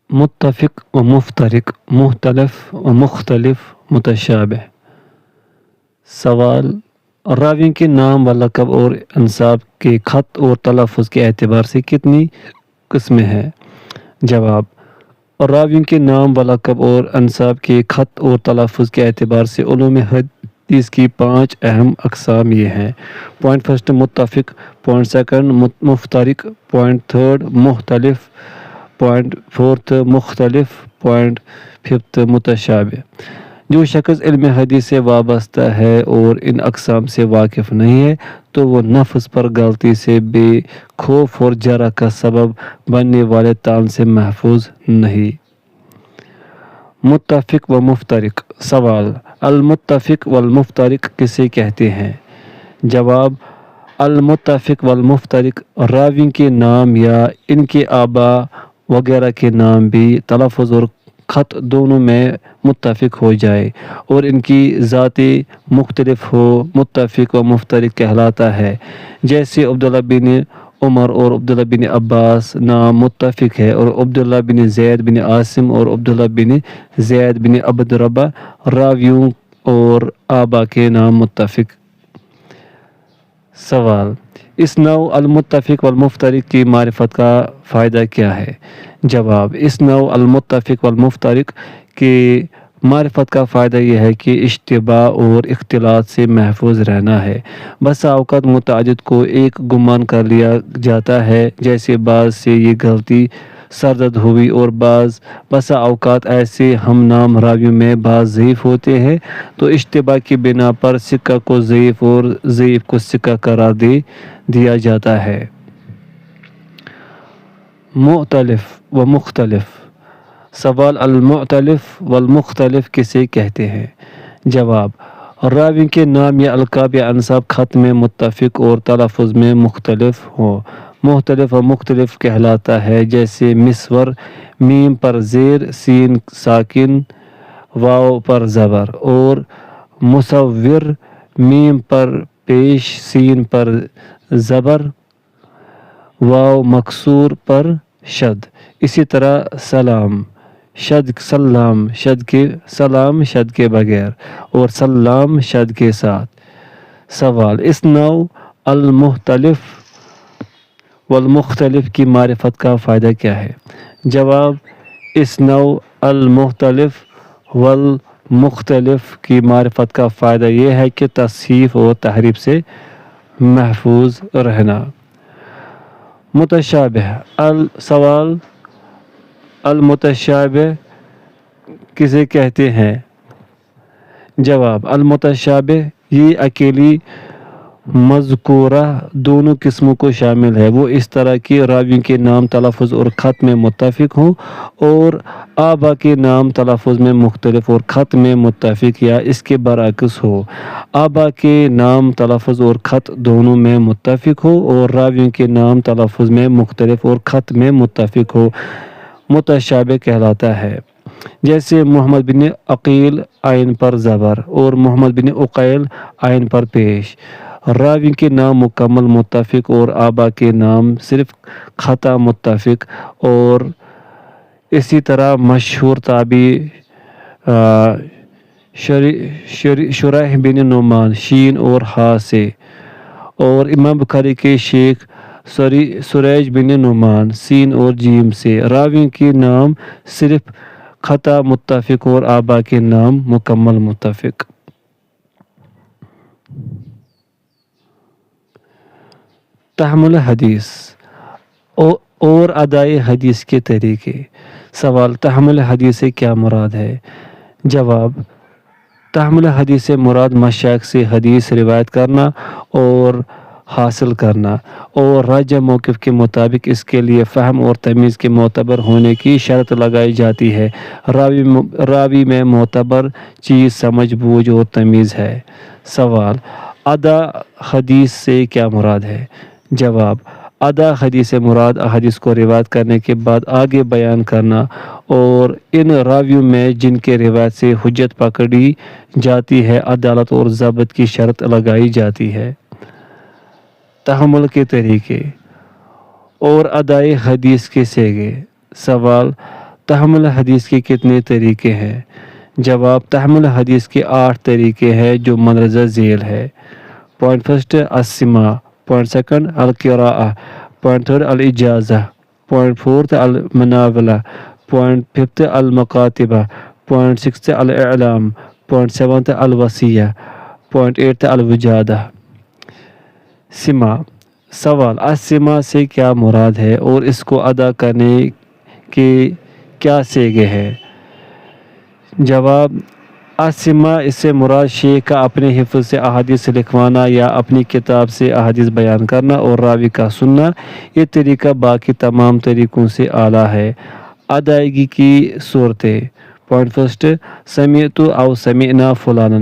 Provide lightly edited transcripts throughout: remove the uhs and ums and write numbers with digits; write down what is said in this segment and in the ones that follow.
متفق و مفترق، مختلف و مختلف، متشابہ۔ سوال، راوی کے نام و لقب اور انساب کے خط اور تلفظ کے اعتبار سے کتنی قسمیں ہیں؟ جواب، راوی کے نام و لقب اور انساب کے خط اور تلفظ کے اعتبار سے علوم حدیث کی 5 اہم اقسام یہ ہیں۔ پوائنٹ فرسٹ متفق، پوائنٹ سیکنڈ مفترق، پوائنٹ تھرڈ مختلف، پوائنٹ فورتھ مختلف، پوائنٹ ففتھ متشابہ۔ جو شخص علم حدیث سے وابستہ ہے اور ان اقسام سے واقف نہیں ہے تو وہ نفس پر غلطی سے بے خوف اور جرح کا سبب بننے والے طعن سے محفوظ نہیں۔ متفق و مفترق۔ سوال، المتفق والمفترق کسے کہتے ہیں؟ جواب، المتفق والمفترق راوی کے نام یا ان کے آباء وغیرہ کے نام بھی تلفظ اور خط دونوں میں متفق ہو جائے اور ان کی ذاتیں مختلف ہو، متفق و مفترق کہلاتا ہے۔ جیسے عبداللہ بن عمر اور عبداللہ بن عباس نام متفق ہے اور عبداللہ بن زید بن عاصم اور عبداللہ بن زید بن عبد ربہ راویوں اور آباء کے نام متفق۔ سوال، اس نوع المتفق والمفترق کی معرفت کا فائدہ کیا ہے؟ جواب، اس نوع المتفق والمفترق کی معرفت کا فائدہ یہ ہے کہ اشتباہ اور اختلاط سے محفوظ رہنا ہے۔ بسا اوقات متعدد کو ایک گمان کر لیا جاتا ہے، جیسے بعض سے یہ غلطی سرزد ہوئی اور بسا اوقات ایسے ہم نام راویوں میں بعض ضعیف ہوتے ہیں تو اشتباہ کی بنا پر ثقہ کو ضعیف اور ضعیف کو ثقہ قرار دیا جاتا ہے۔ مختلف و مختلف۔ سوال، المختلف والمختلف کسے کہتے ہیں؟ جواب، راوی کے نام یا القاب یا انساب خط میں متفق اور تلفظ میں مختلف ہوں۔ مختلف و مختلف کہلاتا ہے جیسے مصور میم پر زیر سین ساکن واو پر زبر اور مصور میم پر پیش سین پر زبر واو مکسور پر شد۔ اسی طرح سلام شد کے بغیر اور سلام شد کے ساتھ۔ سوال، اس نوع المختلف والمختلف کی معرفت کا فائدہ کیا ہے؟ جواب، اس نوع المختلف والمختلف کی معرفت کا فائدہ یہ ہے کہ تصحیف اور تحریف سے محفوظ رہنا۔ متشابہ۔ سوال، المتشابہ کسے کہتے ہیں؟ جواب، المتشابہ یہ اکیلی مذکورہ دونوں قسموں کو شامل ہے۔ وہ اس طرح کے راوی کے نام تلفظ اور خط میں متفق ہوں اور آباء کے نام تلفظ میں مختلف اور خط میں متفق یا اس کے برعکس ہو۔ آباء کے نام تلفظ اور خط دونوں میں متفق ہو اور راویوں کے نام تلفظ میں مختلف اور خط میں متفق ہو، متشابہ کہلاتا ہے۔ جیسے محمد بن عقیل عین پر زبر اور محمد بن عقیل عین پر پیش۔ راوی کے نام مکمل متفق اور آباء کے نام صرف خطا متفق۔ اور اسی طرح مشہور تابعی شریح بن نعمان شین اور ہا سے، اور امام بخاری کے شیخ سریج بن نعمان سین اور جیم سے راوی کے نام صرف خطا متفق اور آباء کے نام مکمل متفق۔ تحمل حدیث اور ادائے حدیث کے طریقے۔ سوال، تحمل حدیث سے کیا مراد ہے؟ جواب، تحمل حدیث سے مراد مشائخ سے حدیث روایت کرنا اور حاصل کرنا اور راجح موقف کے مطابق اس کے لیے فہم اور تمیز کے معتبر ہونے کی شرط لگائی جاتی ہے۔ راوی میں معتبر چیز سمجھ بوجھ اور تمیز ہے۔ سوال، ادا حدیث سے کیا مراد ہے؟ جواب، ادا حدیث سے مراد احادیث کو روایت کرنے کے بعد آگے بیان کرنا اور ان راویوں میں جن کے روایت سے حجت پکڑی جاتی ہے عدالت اور ضبط کی شرط لگائی جاتی ہے۔ تحمل کے طریقے اور ادائے حدیث کے سیغے۔ سوال، تحمل حدیث کے کتنے طریقے ہیں؟ جواب تحمل حدیث کے 8 طریقے ہیں جو مندرجہ ذیل ہے۔ پوائنٹ فرسٹ السماع، پوائنٹ سیکنڈ القراءہ، پوائنٹ تھرڈ الاجازہ، پوائنٹ فورتھ المناولہ، پوائنٹ ففتھ المکاتبہ، پوائنٹ سکستھ الاعلام، پوائنٹ سیونتھ الوصیہ، پوائنٹ ایٹتھ الوجادہ۔ سماع۔ سوال، السماع سے کیا مراد ہے اور اس کو ادا کرنے کے کیا سیغے ہیں؟ جواب السماع، اس سے مراد شیخ کا اپنے حفظ سے احادیث لکھوانا یا اپنی کتاب سے احادیث بیان کرنا اور راوی کا سننا۔ یہ طریقہ باقی تمام طریقوں سے اعلیٰ ہے۔ ادائیگی کی صورتیں۔ پوائنٹ فرسٹ سمعت او سمعنا فلانا،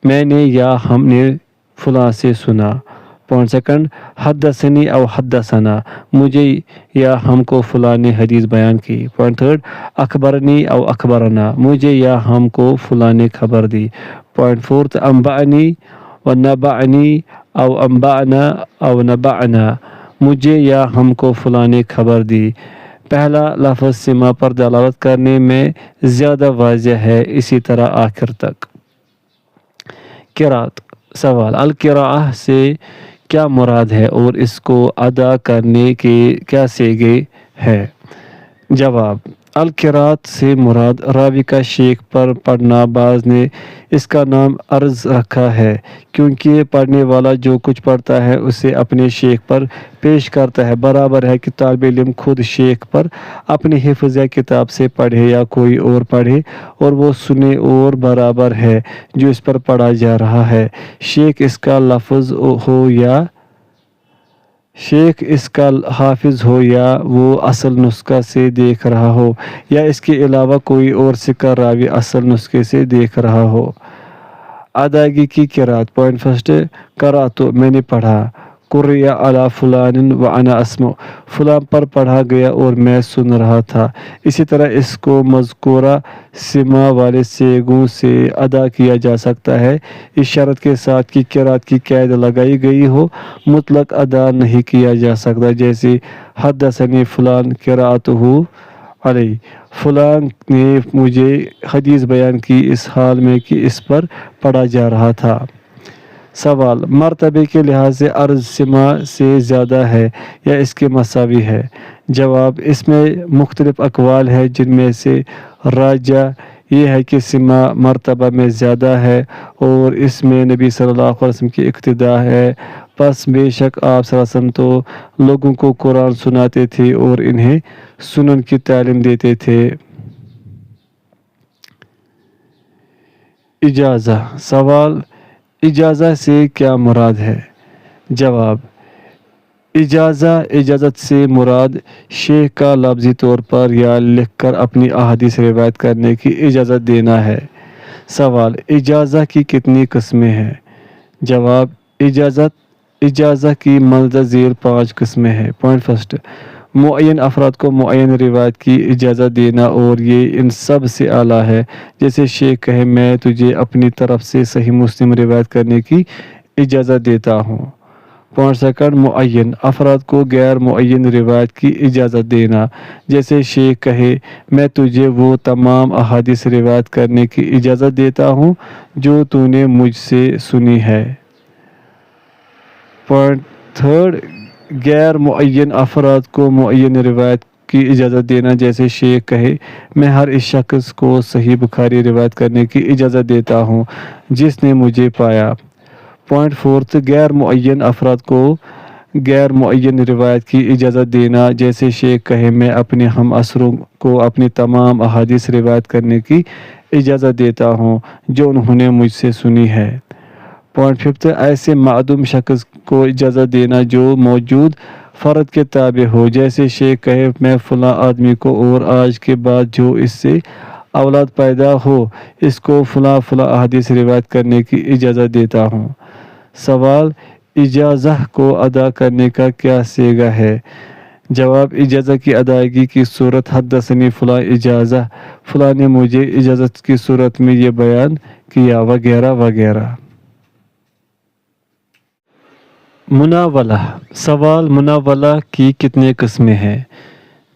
میں نے یا ہم نے فلاں سے سنا۔ پوائنٹ سیکنڈ حدثنی او حدثنا، مجھے یا ہم کو فلاں نے حدیث بیان کی۔ پوائنٹ تھرڈ اخبرنی او اخبرنا، مجھے یا ہم کو فلاں نے خبر دی۔ پوائنٹ فورتھ انبأنی و نبأنی او انبأنا او نبأنا، مجھے یا ہم کو فلاں نے خبر دی۔ پہلا لفظ سماع پر دلالت کرنے میں زیادہ واضح ہے، اسی طرح آخر تک۔ قرات۔ سوال، القراءہ سے کیا مراد ہے اور اس کو ادا کرنے کے کیا سیغے ہیں؟ جواب القراءت سے مراد راوی کا شیخ پر پڑھنا۔ بعض نے اس کا نام عرض رکھا ہے کیونکہ پڑھنے والا جو کچھ پڑھتا ہے اسے اپنے شیخ پر پیش کرتا ہے۔ برابر ہے کہ طالب علم خود شیخ پر اپنی حفظ یا کتاب سے پڑھے یا کوئی اور پڑھے اور وہ سنے، اور برابر ہے جو اس پر پڑھا جا رہا ہے، شیخ اس کا لفظ ہو یا شیخ اس کا حافظ ہو یا وہ اصل نسخہ سے دیکھ رہا ہو یا اس کے علاوہ کوئی اور ثقہ راوی اصل نسخے سے دیکھ رہا ہو۔ ادائیگی کی قرات۔ پوائنٹ فرسٹ قرأت، میں نے پڑھا۔ قرئ علی فلان وانا اسمع، فلاں پر پڑھا گیا اور میں سن رہا تھا۔ اسی طرح اس کو مذکورہ سماع والے سیغوں سے ادا کیا جا سکتا ہے، اس شرط کے ساتھ کہ قرات کی قید لگائی گئی ہو، مطلق ادا نہیں کیا جا سکتا، جیسے حدثنی فلان قرأتہ علی، فلاں نے مجھے حدیث بیان کی اس حال میں کہ اس پر پڑھا جا رہا تھا۔ سوال، مرتبے کے لحاظ سے عرض سماع سے زیادہ ہے یا اس کے مساوی ہے؟ جواب اس میں مختلف اقوال ہیں، جن میں سے راجح یہ ہے کہ سماع مرتبہ میں زیادہ ہے اور اس میں نبی صلی اللہ علیہ وسلم کی اقتداء ہے۔ پس بے شک آپ صلی اللہ علیہ وسلم تو لوگوں کو قرآن سناتے تھے اور انہیں سنن کی تعلیم دیتے تھے۔ اجازہ۔ سوال، اجازہ سے کیا مراد ہے؟ جواب اجازت سے مراد شیخ کا لفظی طور پر یا لکھ کر اپنی احادیث روایت کرنے کی اجازت دینا ہے۔ سوال، اجازہ کی کتنی قسمیں ہیں؟ جواب اجازہ کی مندرجہ ذیل 5 قسمیں ہیں۔ پوائنٹ فرسٹ معین افراد کو معین روایت کی اجازت دینا، اور یہ ان سب سے اعلیٰ ہے، جیسے شیخ کہے میں تجھے اپنی طرف سے صحیح مسلم روایت کرنے کی اجازت دیتا ہوں۔ پوائنٹ سیکنڈ معین افراد کو غیر معین روایت کی اجازت دینا، جیسے شیخ کہے میں تجھے وہ تمام احادیث روایت کرنے کی اجازت دیتا ہوں جو تو نے مجھ سے سنی ہے۔ پوائنٹ تھرڈ غیر معین افراد کو معین روایت کی اجازت دینا، جیسے شیخ کہے میں ہر اس شخص کو صحیح بخاری روایت کرنے کی اجازت دیتا ہوں جس نے مجھے پایا۔ پوائنٹ فورتھ غیر معین افراد کو غیر معین روایت کی اجازت دینا، جیسے شیخ کہے میں اپنے ہم عصروں کو اپنی تمام احادیث روایت کرنے کی اجازت دیتا ہوں جو انہوں نے مجھ سے سنی ہے۔ پوائنٹ ففتھ ایسے معدوم شخص کو اجازت دینا جو موجود فرد کے تابع ہو، جیسے شیخ کہے میں فلاں آدمی کو اور آج کے بعد جو اس سے اولاد پیدا ہو اس کو فلاں احادیث روایت کرنے کی اجازت دیتا ہوں۔ سوال، اجازہ کو ادا کرنے کا کیا سیغہ ہے؟ جواب اجازہ کی ادائیگی کی صورت حدثنی فلاں اجازہ، فلاں نے مجھے اجازت کی صورت میں یہ بیان کیا وغیرہ وغیرہ۔ مناولہ۔ سوال، مناولہ کی کتنے قسمیں ہیں؟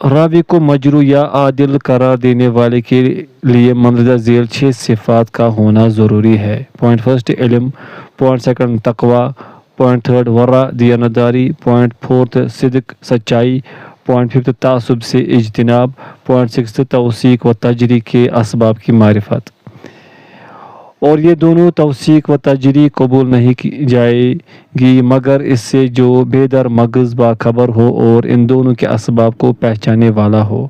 راوی کو مجروح یا عادل قرار دینے والے کے لیے مندرجہ ذیل 6 صفات کا ہونا ضروری ہے۔ پوائنٹ فرسٹ علم، پوائنٹ سیکنڈ تقوی، پوائنٹ تھرڈ ورع دیانتداری، پوائنٹ فورتھ صدق سچائی، پوائنٹ ففتھ تعصب سے اجتناب، پوائنٹ سکس توثیق و تجریح کے اسباب کی معرفت۔ اور یہ دونوں توثیق و تجریح قبول نہیں کی جائے گی مگر اس سے جو بیدار مغز باخبر ہو اور ان دونوں کے اسباب کو پہچاننے والا ہو۔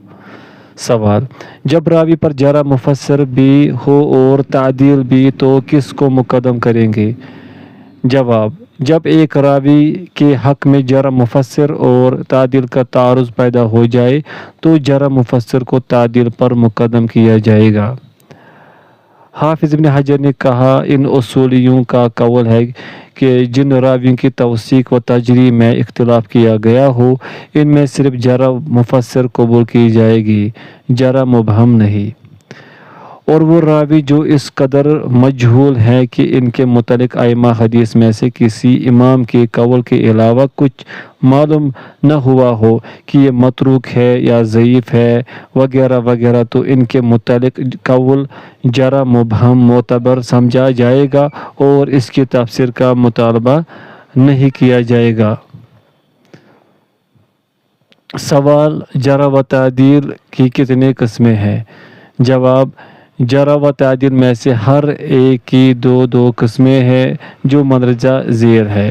سوال: جب راوی پر جرح مفسر بھی ہو اور تعدیل بھی تو کس کو مقدم کریں گے؟ جواب: جب ایک راوی کے حق میں جرح مفسر اور تعدیل کا تعارض پیدا ہو جائے تو جرح مفسر کو تعدیل پر مقدم کیا جائے گا۔ حافظ ابن حجر نے کہا ان اصولیوں کا قول ہے کہ جن راویوں کی توثیق و تجریح میں اختلاف کیا گیا ہو ان میں صرف جرح مفسر قبول کی جائے گی، جرح مبہم نہیں۔ اور وہ راوی جو اس قدر مجہول ہیں کہ ان کے متعلق ائمہ حدیث میں سے کسی امام کے قول کے علاوہ کچھ معلوم نہ ہوا ہو کہ یہ متروک ہے یا ضعیف ہے وغیرہ وغیرہ تو ان کے متعلق قول جرح مبہم معتبر سمجھا جائے گا اور اس کی تفسیر کا مطالبہ نہیں کیا جائے گا۔ سوال: جرح و تعدیل کی کتنے قسمیں ہیں؟ جواب: جرح و تعدیل میں سے ہر ایک کی دو قسمیں ہیں جو مندرجہ ذیل ہے۔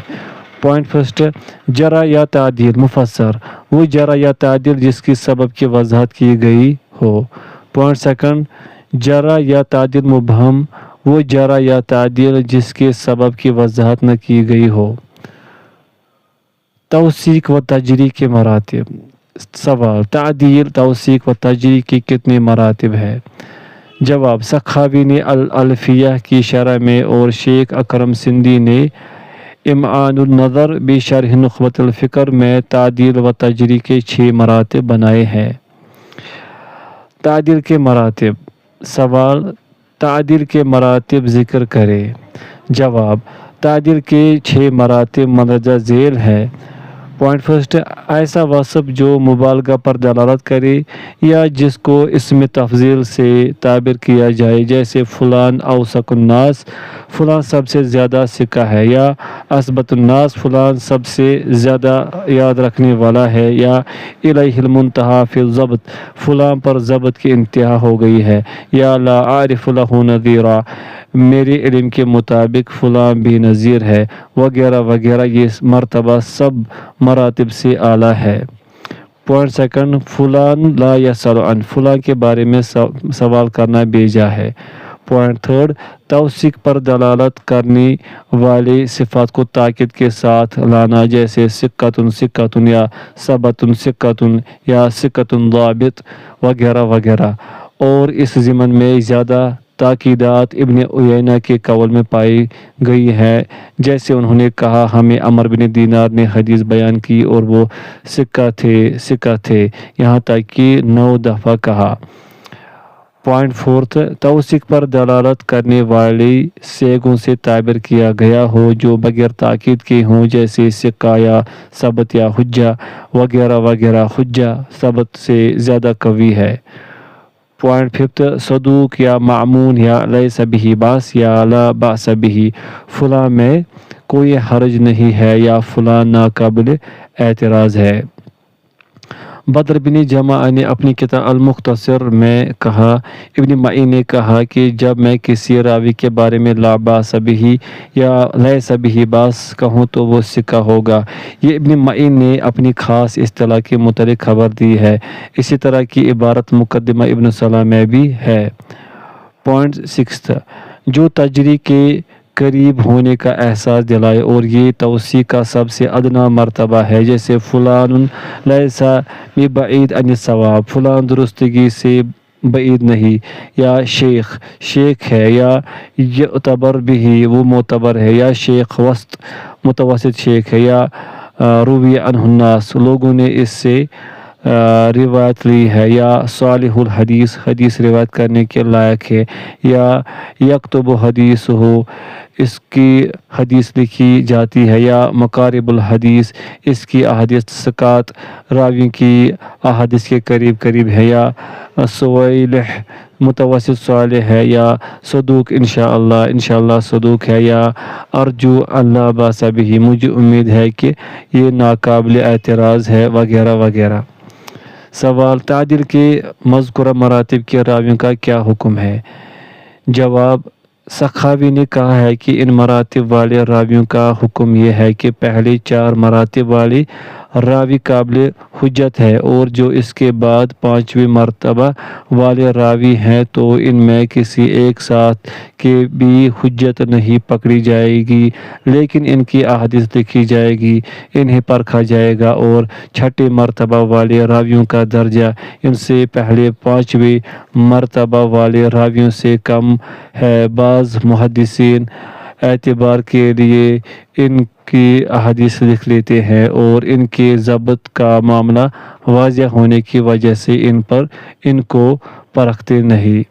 پوائنٹ فرسٹ جرح یا تعدیل مفسر، وہ جرح یا تعدیل جس کی سبب کی وضاحت کی گئی ہو۔ پوائنٹ سیکنڈ جرح یا تعدیل مبہم، وہ جرح یا تعدیل جس کے سبب کی وضاحت نہ کی گئی ہو۔ توثیق و تجریح کے مراتب۔ سوال: تعدیل، توثیق و تجریح کی کتنے مراتب ہیں؟ جواب: سخاوی نے الالفیہ کی شرح میں اور شیخ اکرم سندھی نے امعان النظر بشرح نخبۃ الفکر میں تعدیل و تجریح کے 6 مراتب بنائے ہیں۔ تعدیل کے مراتب۔ سوال: تعدیل کے مراتب ذکر کریں۔ جواب: تعدیل کے 6 مراتب مندرجہ ذیل ہیں۔ پوائنٹ فرسٹ ایسا وصف جو مبالغہ پر دلالت کرے یا جس کو اسم تفضیل سے تعبیر کیا جائے جیسے فلان اوثق الناس، فلان سب سے زیادہ ثقہ ہے، یا اثبت الناس، فلان سب سے زیادہ یاد رکھنے والا ہے، یا الیہ المنتہی فی الضبط، فلان پر ضبط کی انتہا ہو گئی ہے، یا لا اعرف لہ نظیرا، میرے علم کے مطابق فلان بھی نظیر ہے، وغیرہ وغیرہ۔ یہ مرتبہ سب مراتب سے اعلیٰ ہے۔ پوائنٹ سیکنڈ فلان لا یسأل عن، فلان کے بارے میں سوال کرنا بیجا ہے۔ پوائنٹ تھرڈ توثیق پر دلالت کرنے والے صفات کو تاکید کے ساتھ لانا جیسے ثقۃ ثقۃ یا ثبت ثقۃ یا ثقۃ ضابط وغیرہ وغیرہ۔ اور اس ضمن میں زیادہ تاکیدات ابن عیینہ کے قول میں پائی گئی ہے، جیسے انہوں نے کہا ہمیں عمر بن دینار نے حدیث بیان کی اور وہ ثقہ تھے، یہاں تک کہ 9 دفعہ کہا۔ پوائنٹ فورتھ توثیق پر دلالت کرنے والی صیغوں سے تعبیر کیا گیا ہو جو بغیر تاکید کے ہوں جیسے ثقہ یا ثبت یا حجہ وغیرہ وغیرہ۔ حجہ ثبت سے زیادہ قوی ہے۔ پوائنٹ ففتھ صدوق یا مأمون یا لیس بہ باس یا لا باس بہ، فلاں میں کوئی حرج نہیں ہے یا فلاں ناقابل اعتراض ہے۔ بدر بن جماعہ نے اپنی کتاب المختصر میں کہا، ابن معین نے کہا کہ جب میں کسی راوی کے بارے میں لا باس بہ یا لیس بہ باس کہوں تو وہ ثقہ ہوگا۔ یہ ابن معین نے اپنی خاص اصطلاح کے متعلق خبر دی ہے۔ اسی طرح کی عبارت مقدمہ ابن صلاح میں بھی ہے۔ پوائنٹ سکستھ جو تجریح کے قریب ہونے کا احساس دلائے اور یہ توثیق کا سب سے ادنیٰ مرتبہ ہے، جیسے فلان لیس ببعید عن الصواب، فلان درستگی سے بعید نہیں، یا شیخ ہے، یا یعتبر بھی وہ معتبر ہے، یا شیخ وسط متوسط شیخ ہے، یا روی عنہ الناس لوگوں نے اس سے روایت لی ہے یا صالح الحدیث حدیث روایت کرنے کے لائق ہے، یا یکتب حدیث ہو اس کی حدیث لکھی جاتی ہے، یا مقارب الحدیث اس کی احادیث ثقات راوی کی احادیث کے قریب قریب ہے، یا صویلح متوسط صالح ہے، یا صدوق انشاءاللہ صدوق ہے، یا ارجو اللہ باس بھی مجھے امید ہے کہ یہ ناقابل اعتراض ہے، وغیرہ وغیرہ۔ سوال، تعدیل کے مذکورہ مراتب کے راویوں کا کیا حکم ہے؟ جواب، سخاوی نے کہا ہے کہ ان مراتب والے راویوں کا حکم یہ ہے کہ پہلے 4 مراتب والے راوی قابل حجت ہے، اور جو اس کے بعد 5ویں مرتبہ والے راوی ہیں تو ان میں کسی ایک ساتھ کے بھی حجت نہیں پکڑی جائے گی، لیکن ان کی احادیث لکھی جائے گی، انہیں پرکھا جائے گا، اور 6 مرتبہ والے راویوں کا درجہ ان سے پہلے 5ویں مرتبہ والے راویوں سے کم ہے۔ بعض محدثین اعتبار کے لیے ان کی احادیث لکھ لیتے ہیں، اور ان کے ضبط کا معاملہ واضح ہونے کی وجہ سے ان کو پرکھتے نہیں۔